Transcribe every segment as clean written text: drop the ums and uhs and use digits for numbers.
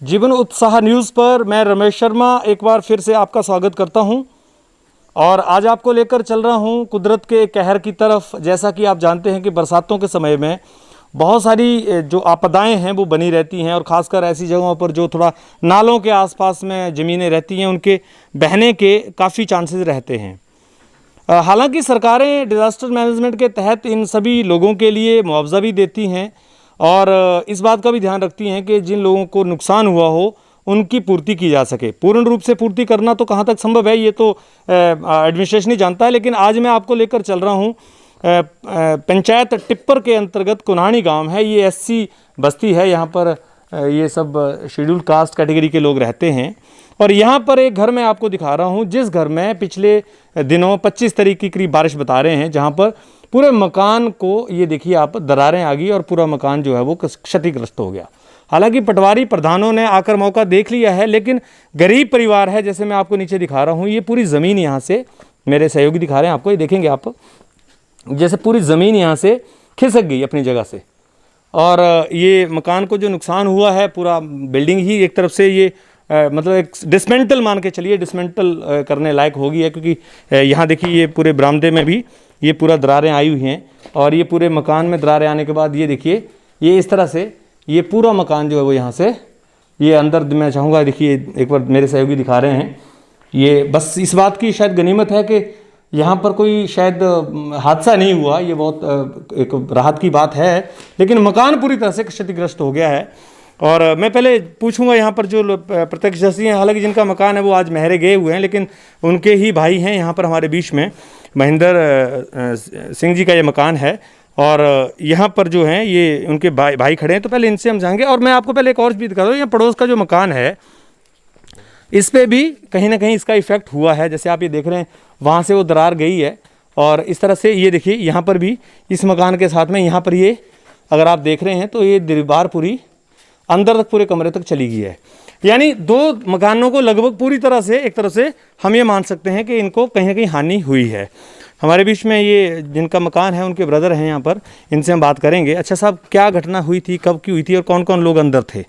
जीवन उत्साह न्यूज़ पर मैं रमेश शर्मा एक बार फिर से आपका स्वागत करता हूं और आज आपको लेकर चल रहा हूं कुदरत के कहर की तरफ। जैसा कि आप जानते हैं कि बरसातों के समय में बहुत सारी जो आपदाएं हैं वो बनी रहती हैं और ख़ासकर ऐसी जगहों पर जो थोड़ा नालों के आसपास में ज़मीनें रहती हैं उनके बहने के काफ़ी चांसेस रहते हैं। हालांकि सरकारें डिज़ास्टर मैनेजमेंट के तहत इन सभी लोगों के लिए मुआवजा भी देती हैं और इस बात का भी ध्यान रखती हैं कि जिन लोगों को नुकसान हुआ हो उनकी पूर्ति की जा सके। पूर्ण रूप से पूर्ति करना तो कहाँ तक संभव है ये तो एडमिनिस्ट्रेशन ही जानता है, लेकिन आज मैं आपको लेकर चल रहा हूँ पंचायत टिप्पर के अंतर्गत कुन्हानी गांव है। ये एससी बस्ती है, यहाँ पर ये सब शेड्यूल्ड कास्ट कैटेगरी के लोग रहते हैं और यहाँ पर एक घर मैं आपको दिखा रहा हूँ जिस घर में पिछले दिनों 25 तारीख की करीब बारिश बता रहे हैं, जहाँ पर पूरे मकान को ये देखिए आप दरारें आ गई और पूरा मकान जो है वो क्षतिग्रस्त हो गया। हालांकि पटवारी प्रधानों ने आकर मौका देख लिया है, लेकिन गरीब परिवार है। जैसे मैं आपको नीचे दिखा रहा हूँ, ये पूरी ज़मीन यहाँ से मेरे सहयोगी दिखा रहे हैं आपको, ये देखेंगे आप, जैसे पूरी ज़मीन यहाँ से खिसक गई अपनी जगह से और ये मकान को जो नुकसान हुआ है पूरा बिल्डिंग ही एक तरफ से ये मतलब एक डिसमेंटल मान के चलिए, डिसमेंटल करने लायक हो गई है, क्योंकि यहाँ देखिए ये पूरे बरामदे में भी ये पूरा दरारें आई हुई हैं और ये पूरे मकान में दरारें आने के बाद ये देखिए ये इस तरह से ये पूरा मकान जो है वो यहाँ से ये अंदर, मैं चाहूँगा देखिए एक बार मेरे सहयोगी दिखा रहे हैं, ये बस इस बात की शायद गनीमत है कि यहाँ पर कोई शायद हादसा नहीं हुआ, ये बहुत एक राहत की बात है, लेकिन मकान पूरी तरह से क्षतिग्रस्त हो गया है। और मैं पहले पूछूंगा यहाँ पर जो प्रत्यक्षदर्शी हैं, हालांकि जिनका मकान है वो आज महरे गए हुए हैं, लेकिन उनके ही भाई हैं यहाँ पर हमारे बीच में, महेंद्र सिंह जी का ये मकान है और यहाँ पर जो हैं ये उनके भाई खड़े हैं, तो पहले इनसे हम जाएंगे। और मैं आपको पहले एक और भी दिखा दूँ, यहाँ पड़ोस का जो मकान है इस पर भी कहीं ना कहीं इसका इफेक्ट हुआ है। जैसे आप ये देख रहे हैं वहाँ से वो दरार गई है और इस तरह से ये देखिए यहाँ पर भी इस मकान के साथ में यहाँ पर ये अगर आप देख रहे हैं तो ये दीवार पूरी अंदर तक पूरे कमरे तक चली गई है। यानी दो मकानों को लगभग पूरी तरह से एक तरह से हम ये मान सकते हैं कि इनको कहीं ना कहीं हानि हुई है। हमारे बीच में ये जिनका मकान है उनके ब्रदर हैं यहाँ पर, इनसे हम बात करेंगे। अच्छा साहब, क्या घटना हुई थी, कब की हुई थी और कौन कौन लोग अंदर थे?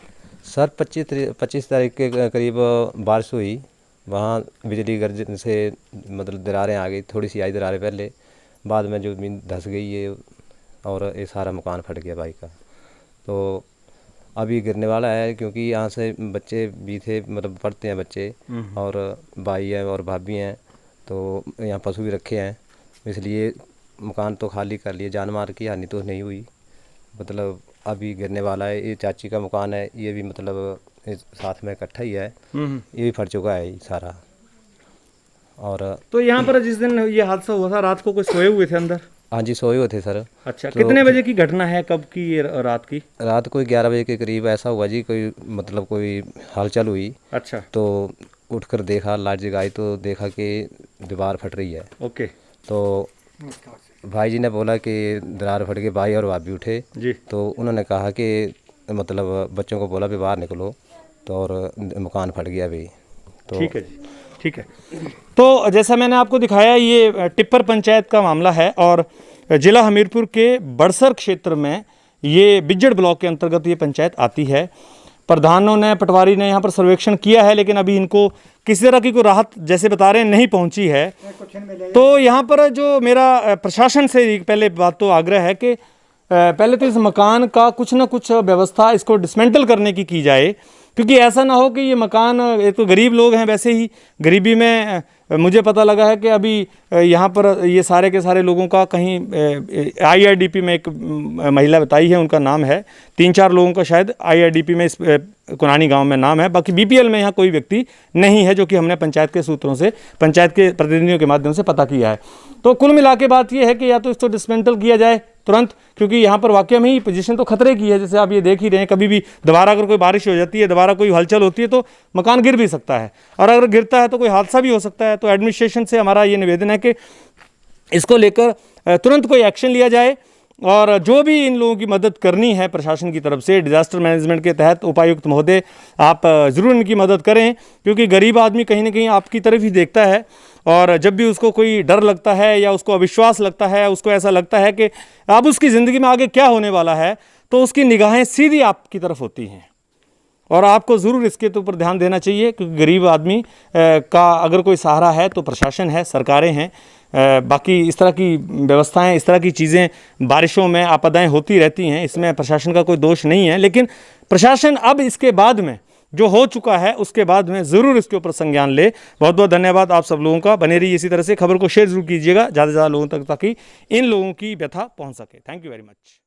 सर 25 तारीख के करीब बारिश हुई, वहाँ बिजली गर्जन से मतलब दरारें आ गई, थोड़ी सी आई दरारें पहले, बाद में जो ज़मीन धंस गई ये और ये सारा मकान फट गया भाई का। तो अभी गिरने वाला है क्योंकि यहाँ से बच्चे भी थे, मतलब पढ़ते हैं बच्चे और भाई हैं और भाभी हैं, तो यहाँ पशु भी रखे हैं, इसलिए मकान तो खाली कर लिए। जान माल की हानि तो नहीं हुई, मतलब अभी गिरने वाला है। ये चाची का मकान है, ये भी मतलब साथ में इकट्ठा ही है, ये भी फट चुका है सारा। और तो यहाँ पर जिस दिन ये हादसा हुआ था रात को कुछ सोए हुए थे अंदर? हाँ जी, सोए हुए थे सर। अच्छा, तो कितने बजे की घटना है, कब की ये रात की? रात को 11 बजे के करीब ऐसा हुआ जी, कोई मतलब कोई हलचल हुई। अच्छा, तो उठकर देखा, लाइट जगाई तो देखा कि दीवार फट रही है। ओके। तो भाई जी ने बोला कि दरार फट गई, भाई और भाभी उठे जी। तो उन्होंने कहा कि मतलब बच्चों को बोला भी बाहर निकलो, तो और मकान फट गया अभी। तो ठीक है जी, ठीक है। तो जैसा मैंने आपको दिखाया ये टिप्पर पंचायत का मामला है और जिला हमीरपुर के बड़सर क्षेत्र में ये बिज्जड़ ब्लॉक के अंतर्गत ये पंचायत आती है। प्रधानों ने, पटवारी ने यहाँ पर सर्वेक्षण किया है, लेकिन अभी इनको किसी तरह की कोई राहत जैसे बता रहे हैं नहीं पहुँची है। तो यहाँ पर जो मेरा प्रशासन से पहले बात तो आग्रह है कि पहले तो इस मकान का कुछ ना कुछ व्यवस्था इसको डिसमेंटल करने की जाए, क्योंकि ऐसा ना हो कि ये मकान, एक तो गरीब लोग हैं, वैसे ही गरीबी में मुझे पता लगा है कि अभी यहाँ पर ये सारे के सारे लोगों का कहीं आईआरडीपी में एक महिला बताई है, उनका नाम है, 3-4 लोगों का शायद आईआरडीपी में इस कुन्हानी गांव में नाम है। बाकी बीपीएल में यहाँ कोई व्यक्ति नहीं है, जो कि हमने पंचायत के सूत्रों से, पंचायत के प्रतिनिधियों के माध्यम से पता किया है। तो कुल मिला के बात यह है कि या तो इसको डिसमेंटल किया जाए तुरंत, क्योंकि यहाँ पर वाकई में ही पोजीशन तो खतरे की है। जैसे आप ये देख ही रहे हैं, कभी भी दोबारा अगर कोई बारिश हो जाती है, दोबारा कोई हलचल होती है तो मकान गिर भी सकता है, और अगर गिरता है तो कोई हादसा भी हो सकता है। तो एडमिनिस्ट्रेशन से हमारा ये निवेदन है कि इसको लेकर तुरंत कोई एक्शन लिया जाए और जो भी इन लोगों की मदद करनी है प्रशासन की तरफ से, डिजास्टर मैनेजमेंट के तहत उपायुक्त महोदय आप ज़रूर इनकी मदद करें, क्योंकि गरीब आदमी कहीं ना कहीं आपकी तरफ ही देखता है और जब भी उसको कोई डर लगता है या उसको अविश्वास लगता है, उसको ऐसा लगता है कि अब उसकी ज़िंदगी में आगे क्या होने वाला है, तो उसकी निगाहें सीधी आपकी तरफ होती हैं। और आपको ज़रूर इसके ऊपर ध्यान देना चाहिए, क्योंकि गरीब आदमी का अगर कोई सहारा है तो प्रशासन है, सरकारें हैं। बाकी इस तरह की व्यवस्थाएं, इस तरह की चीज़ें, बारिशों में आपदाएं होती रहती हैं, इसमें प्रशासन का कोई दोष नहीं है। लेकिन प्रशासन अब इसके बाद में जो हो चुका है उसके बाद में ज़रूर इसके ऊपर संज्ञान ले। बहुत बहुत धन्यवाद आप सब लोगों का। बने रहिए इसी तरह से, खबर को शेयर जरूर कीजिएगा ज़्यादा से ज़्यादा लोगों तक, ताकि इन लोगों की व्यथा पहुंच सके। Thank you very much.